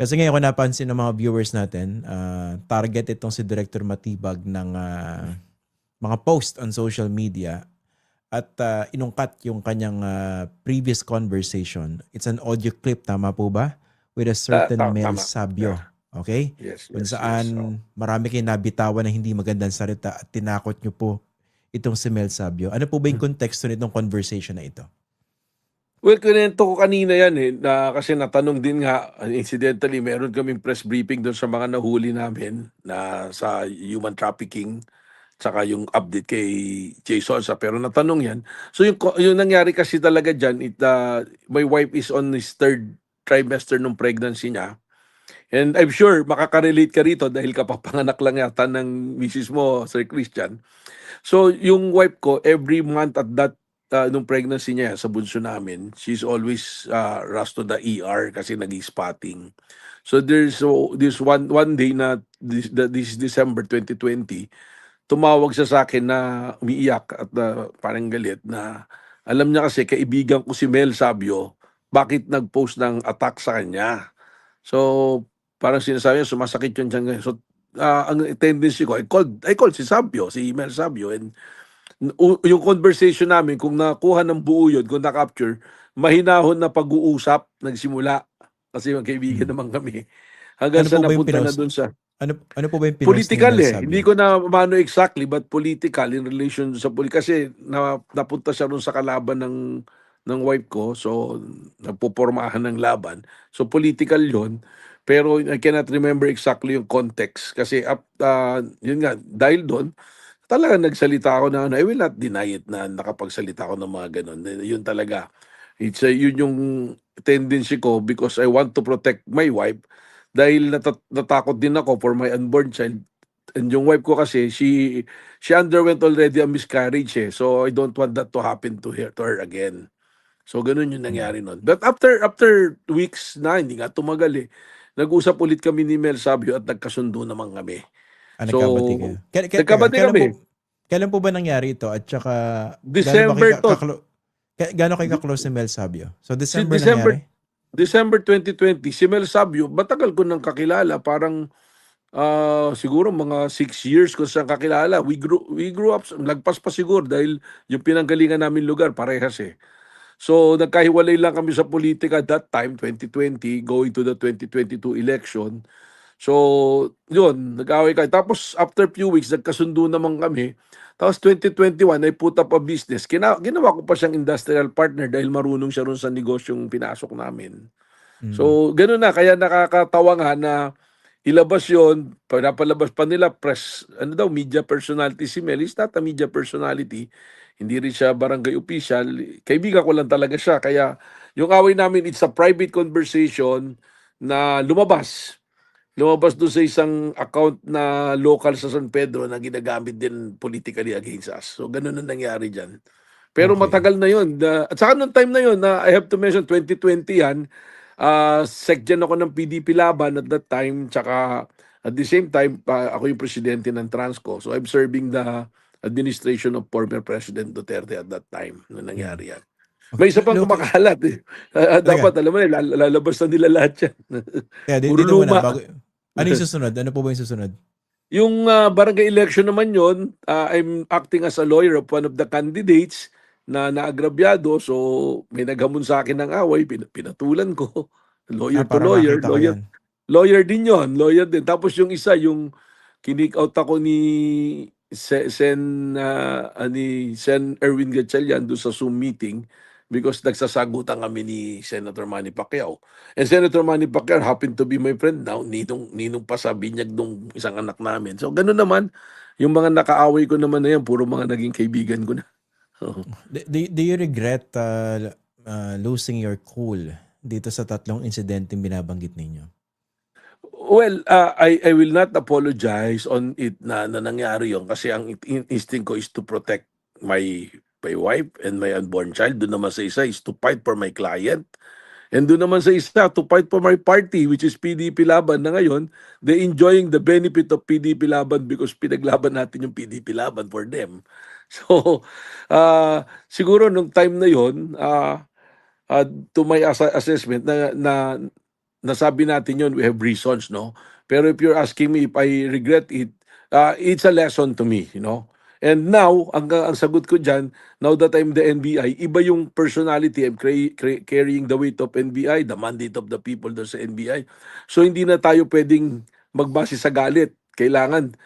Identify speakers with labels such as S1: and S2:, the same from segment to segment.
S1: Kasi ngayon ko napansin ng mga viewers natin, target itong si Director Matibag ng mga post on social media at inungkat yung kanyang previous conversation. It's an audio clip, tama po ba? With a certain Mel
S2: Tama. Yeah.
S1: Sabio. Okay?
S2: Yes,
S1: Kung
S2: yes, yes.
S1: saan marami kayong nabitawan na hindi magandang salita at tinakot nyo po itong si Mel Sabio. Ano po ba yung konteksto nitong conversation na ito?
S2: Well, kinento ko kanina yan na kasi natanong din nga, incidentally, meron kaming press briefing doon sa mga nahuli namin na sa human trafficking, tsaka yung update kay Jason sa pero natanong yan. So yung nangyari kasi talaga dyan, my wife is on his third trimester ng pregnancy niya. And I'm sure makaka-relate ka rito dahil kapapanganak lang yata ng misis mo, Sir Christian. So, yung wife ko, every month at that, nung pregnancy niya sa bunso namin, she's always rushed to the ER kasi nag-spotting. So, there's one day na this December 2020, tumawag siya sa akin na umiiyak at parang galit na alam niya kasi kaibigan ko si Mel Sabio, bakit nag-post ng attack sa kanya. So, parang sinasabi niya, sumasakit yung tiyan niya. So, ang tendency ko, I called si Sabio, si Mel Sabio, and yung conversation namin, kung nakuha ng buo yun, kung na-capture, mahinahon na pag-uusap, nagsimula. Kasi magkaibigan
S1: Hmm.
S2: naman kami. Hanggang
S1: Ano
S2: sa
S1: po ba yung
S2: napunta na
S1: pinost?
S2: dun sa
S1: Ano po ba yung pinost ni
S2: political
S1: Mel
S2: Hindi
S1: Sabio?
S2: ko na mano exactly, but political in relation sa kasi napunta siya ron sa kalaban ng wife ko, so nagpopormahan ng laban. So political 'yon. Pero I cannot remember exactly yung context kasi yun nga dahil doon talaga nagsalita ako na ano, I will not deny it na nakapagsalita ako ng mga ganun. Yun talaga. Yun yung tendency ko because I want to protect my wife dahil natakot din ako for my unborn child. And yung wife ko kasi, she underwent already a miscarriage So I don't want that to happen to her again. So ganun yung
S1: Hmm.
S2: nangyari nun. But after weeks na, hindi nga tumagal Nag-usap ulit kami ni Mel Sabio at nagkasundo naman kami. So,
S1: Nagkabati kayo. Teka,
S2: nagkabati kami.
S1: kailan po ba nangyari ito? At saka, gaano ba
S2: December to.
S1: gaano kayo ka-close ni Mel Sabio? So,
S2: Si
S1: December
S2: December
S1: nangyari?
S2: December 2020, si Mel Sabio, matagal ko nang kakilala, parang siguro mga 6 years ko siyang kakilala. We grew up, lagpas pa siguro dahil yung pinanggalingan namin lugar parehas So nagkahiwalay lang kami sa politika that time, 2020, going to the 2022 election. So, yun, nag-away kami. Tapos, after few weeks, nagkasundo naman kami. Tapos, 2021, I put up a business. Ginawa ko pa siyang industrial partner dahil marunong siya ron sa negosyong pinasok namin.
S1: Mm.
S2: So, gano'n na. Kaya nakakatawa nga na ilabas yon, pinapalabas pa nila, press, ano daw, media personality si Mel. He's not a media personality. Hindi rin siya barangay official. Kaibigan ko lang talaga siya. Kaya, yung away namin, it's a private conversation na lumabas doon sa isang account na local sa San Pedro na ginagamit din politically against us. So, ganun ang nangyari dyan. Pero
S1: Okay.
S2: matagal na yun. At saka nung time na yun, I have to mention, 2020 yan, secgen ako ng PDP Laban at that time, tsaka at the same time, ako yung presidente ng Transco. So, I'm serving the administration of former President Duterte at that time nung
S1: Mm.
S2: nangyari yan.
S1: Okay.
S2: May isa pang kumakalat
S1: Teka,
S2: Dapat, alam mo na, lalabas na nila lahat yan.
S1: kaya
S2: Puro
S1: dito muna,
S2: luma.
S1: ano yung susunod? Ano po ba yung susunod?
S2: Yung barangay election naman yon, I'm acting as a lawyer of one of the candidates na naagrabyado. So may naghamon sa akin ng away, pinatulan ko. Lawyer to
S1: Parang
S2: lawyer,
S1: nakita ko
S2: lawyer.
S1: yan.
S2: Lawyer din yon, lawyer din. Tapos yung isa, yung kinik out ako ni Sen Erwin Gatchalian doon sa Zoom meeting because nagsasagutan kami ni Senator Manny Pacquiao. And Senator Manny Pacquiao happened to be my friend now, ninong pa sa binyag nung isang anak namin. So ganun naman, yung mga nakaaway ko naman na yan, puro mga naging kaibigan ko na. Oo.
S1: Do you regret losing your cool dito sa tatlong insidenteng binabanggit ninyo?
S2: Well, I will not apologize on it na nangyari yon kasi ang instinct ko is to protect my wife and my unborn child. Doon naman sa isa is to fight for my client. And doon naman sa isa, to fight for my party, which is PDP Laban na ngayon, they enjoying the benefit of PDP Laban because pinaglaban natin yung PDP Laban for them. So, siguro nung time na yon, to my assessment na nasabi natin yun, we have reasons, no? Pero if you're asking me if I regret it, it's a lesson to me, you know? And now, ang sagot ko dyan, now that I'm the NBI, iba yung personality. I'm carrying the weight of NBI, the mandate of the people doon sa NBI. So, hindi na tayo pwedeng magbase sa galit. Kailangan,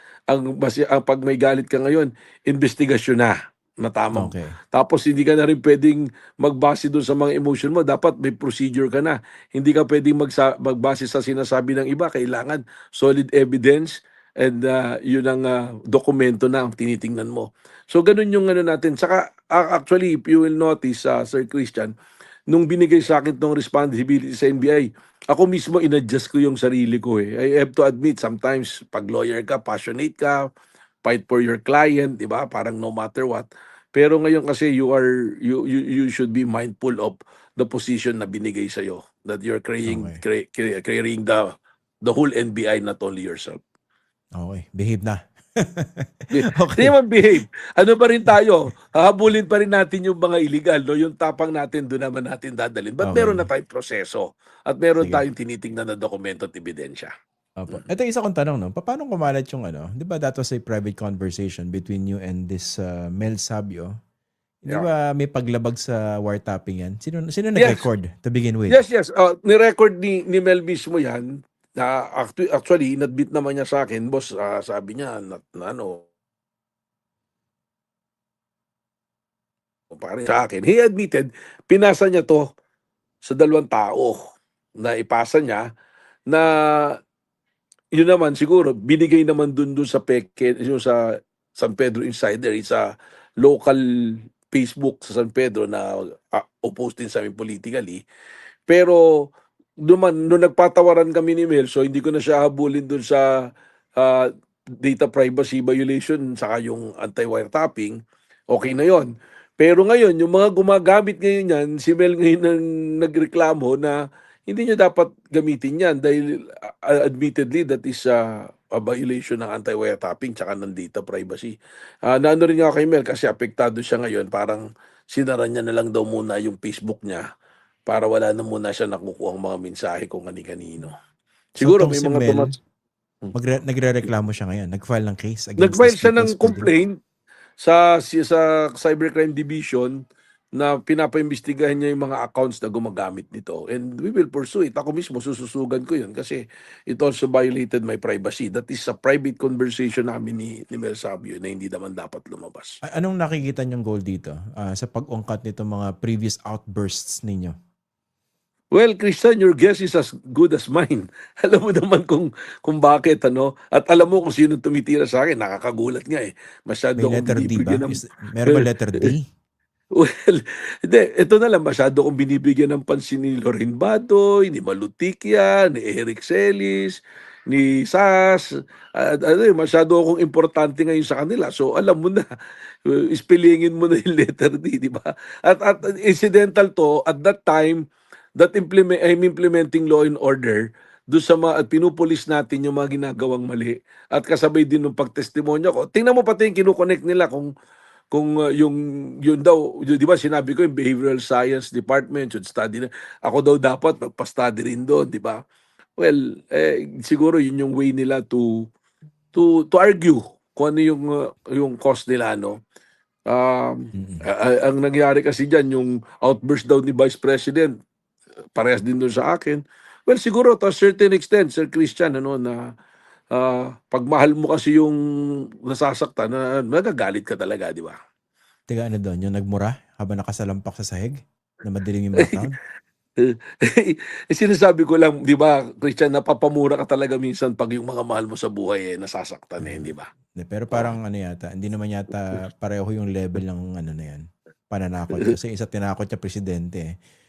S2: pag may galit ka ngayon, investigasyon na tamang.
S1: Okay.
S2: Tapos, hindi ka na rin pwedeng magbase doon sa mga emotion mo. Dapat may procedure ka na. Hindi ka pwedeng magbase sa sinasabi ng iba. Kailangan solid evidence and yun ang dokumento na ang tinitingnan mo. So ganun yung ano natin. Saka actually, if you will notice, Sir Christian, nung binigay sa akin tong responsibility sa NBI, ako mismo inadjust ko yung sarili ko eh. I have to admit, sometimes pag lawyer ka, passionate ka, fight for your client, di ba? Parang no matter what. Pero ngayon kasi you should be mindful of the position na binigay sa that you're
S1: Okay.
S2: carrying the whole NBI, not only yourself.
S1: Okay. Behave na.
S2: Hindi
S1: Okay.
S2: naman behave. Ano pa rin tayo? Hahabulin pa rin natin yung mga illegal, no? Yung tapang natin, doon naman natin dadalhin. But meron na
S1: Okay.
S2: tayong proseso at meron
S1: Sige.
S2: tayong tinitingnan na dokumento at ebidensya.
S1: Opo. Ito isa kong tanong, no? Paano kumalat yung ano? Di ba that was a private conversation between you and this Mel Sabio? Hindi
S2: Yeah.
S1: ba may paglabag sa wiretapping yan? Sino
S2: Yes.
S1: nag-record to begin with?
S2: Yes. Ni-record ni Mel mismo yan. Na actually, inadmit naman niya sa akin, boss, sabi niya, ano, pare sa akin. He admitted, pinasa niya to sa dalawang tao na ipasa niya na yun naman siguro binigay naman dun sa peke yung sa San Pedro Insider, isa local Facebook sa San Pedro na opposed din sa amin politically. Pero nung nagpatawaran kami ni Mel, so hindi ko na siya habulin dun sa ah, data privacy violation saka yung anti-wiretapping, okay na yon. Pero ngayon, yung mga gumagamit ngayon yan, si Mel ngayon ang nagreklamo na hindi niya dapat gamitin yan dahil admittedly that is a violation ng anti-wiretapping tsaka ng data privacy. Naano rin nga kay Mel kasi apektado siya ngayon, parang sinara niya na lang daw muna yung Facebook niya para wala na muna siya nakukuhang mga mensahe kung kani-kanino.
S1: So
S2: Siguro
S1: tong
S2: may
S1: si
S2: mga
S1: Mel,
S2: Hmm.
S1: nagre-reklamo siya ngayon. Nag-file ng case against
S2: Nag-file
S1: these
S2: siya
S1: people
S2: ng
S1: spreading.
S2: complaint sa Cybercrime Division na pinapaimbestigahan niya yung mga accounts na gumagamit nito. And we will pursue it. Ako mismo sususugan ko yun kasi it also violated my privacy. That is a private conversation namin ni Mel Sabio na hindi naman dapat lumabas.
S1: Anong nakikita niyong goal dito sa pag-ungkat nito mga previous outbursts ninyo?
S2: Well, Christian, your guess is as good as mine. Alam mo naman kung bakit, ano? At alam mo kung sino tumitira sa akin. Nakakagulat nga eh. Masyado
S1: May
S2: akong
S1: letter D ba?
S2: binibigyan ng...
S1: Meron ba letter D?
S2: Well, hindi. Ito na lang. Masyado akong binibigyan ng pansin ni Loren Batoy, ni Malutikya, ni Eric Celis, ni Sas. Masyado akong importante ngayon sa kanila. So, alam mo na. Ispilingin mo na yung letter D, di ba? At incidental to, at that time, I'm implementing law and order doon sa mga at pinupulis natin yung mga ginagawang mali at kasabay din ng pagtestimonya ko. Tingnan mo pati yung kinoconnect nila kung yung yun daw, di ba sinabi ko yung behavioral science department should study na. Ako daw dapat magpa-study rin doon, di ba? Well, siguro yun yung way nila to argue kung ano yung cost nila, no? Ang nangyari kasi diyan yung outburst daw ni Vice President parehas din doon sa akin. Well, siguro to a certain extent, Sir Christian, ano, na pag mahal mo kasi yung nasasaktan, na magagalit ka talaga, di ba?
S1: Teka, ano doon? Yung nagmura habang nakasalampak sa sahig? Na madilim yung background?
S2: Sinasabi ko lang, di ba, Christian, napapamura ka talaga minsan pag yung mga mahal mo sa buhay nasasaktan di ba?
S1: Pero
S2: Oh.
S1: parang ano yata, hindi naman yata pareho yung level ng ano na yan. Pananakot. Kasi isa tinakot niya presidente.